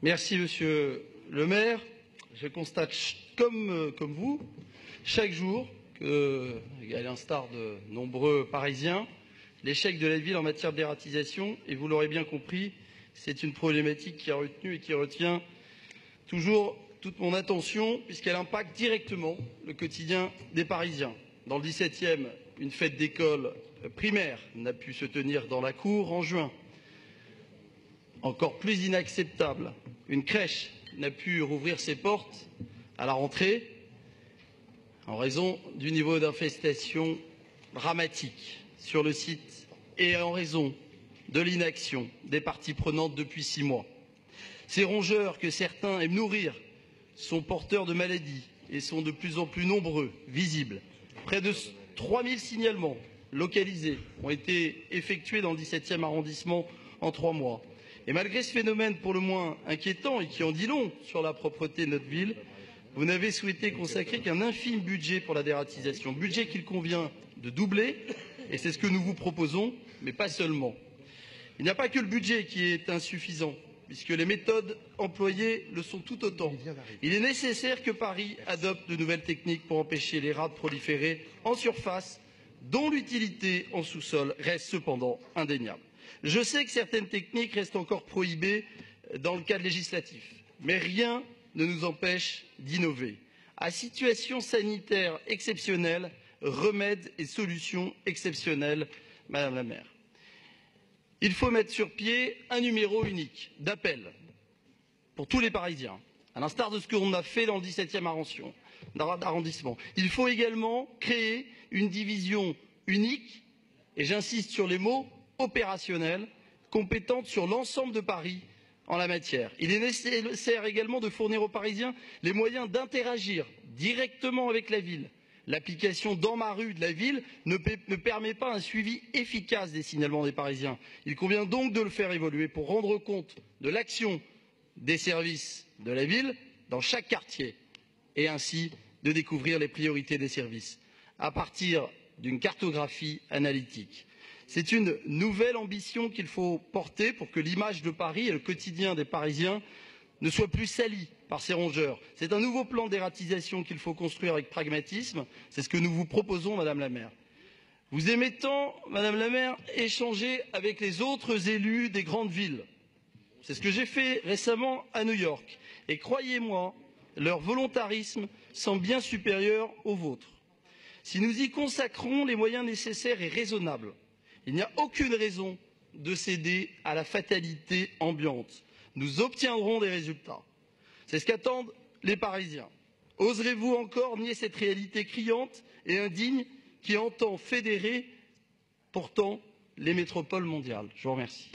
Merci, Monsieur le maire. Je constate, comme vous, chaque jour, à l'instar de nombreux Parisiens, l'échec de la ville en matière de dératisation, et vous l'aurez bien compris, c'est une problématique qui a retenu et qui retient toujours toute mon attention, puisqu'elle impacte directement le quotidien des Parisiens. Dans le 17e, une fête d'école primaire n'a pu se tenir dans la cour en juin. Encore plus inacceptable, une crèche n'a pu rouvrir ses portes à la rentrée en raison du niveau d'infestation dramatique sur le site et en raison de l'inaction des parties prenantes depuis 6 mois. Ces rongeurs que certains aiment nourrir sont porteurs de maladies et sont de plus en plus nombreux, visibles. Près de 3000 signalements localisés ont été effectués dans le 17e arrondissement en 3 mois. Et malgré ce phénomène pour le moins inquiétant et qui en dit long sur la propreté de notre ville, vous n'avez souhaité consacrer qu'un infime budget pour la dératisation, budget qu'il convient de doubler, et c'est ce que nous vous proposons, mais pas seulement. Il n'y a pas que le budget qui est insuffisant, puisque les méthodes employées le sont tout autant. Il est nécessaire que Paris adopte de nouvelles techniques pour empêcher les rats de proliférer en surface, dont l'utilité en sous-sol reste cependant indéniable. Je sais que certaines techniques restent encore prohibées dans le cadre législatif, mais rien ne nous empêche d'innover. À situation sanitaire exceptionnelle, remèdes et solutions exceptionnelles, Madame la maire. Il faut mettre sur pied un numéro unique d'appel pour tous les Parisiens, à l'instar de ce qu'on a fait dans le 17e arrondissement. Il faut également créer une division unique, et j'insiste sur les mots, opérationnelle, compétente sur l'ensemble de Paris en la matière. Il est nécessaire également de fournir aux Parisiens les moyens d'interagir directement avec la ville. L'application dans ma rue de la ville ne permet pas un suivi efficace des signalements des Parisiens. Il convient donc de le faire évoluer pour rendre compte de l'action des services de la ville dans chaque quartier et ainsi de découvrir les priorités des services à partir d'une cartographie analytique. C'est une nouvelle ambition qu'il faut porter pour que l'image de Paris et le quotidien des Parisiens ne soient plus salis par ces rongeurs. C'est un nouveau plan de dératisation qu'il faut construire avec pragmatisme. C'est ce que nous vous proposons, Madame la maire. Vous aimez tant, Madame la maire, échanger avec les autres élus des grandes villes. C'est ce que j'ai fait récemment à New York. Et croyez-moi, leur volontarisme semble bien supérieur au vôtre. Si nous y consacrons les moyens nécessaires et raisonnables, il n'y a aucune raison de céder à la fatalité ambiante. Nous obtiendrons des résultats. C'est ce qu'attendent les Parisiens. Oserez-vous encore nier cette réalité criante et indigne qui entend fédérer pourtant les métropoles mondiales? Je vous remercie.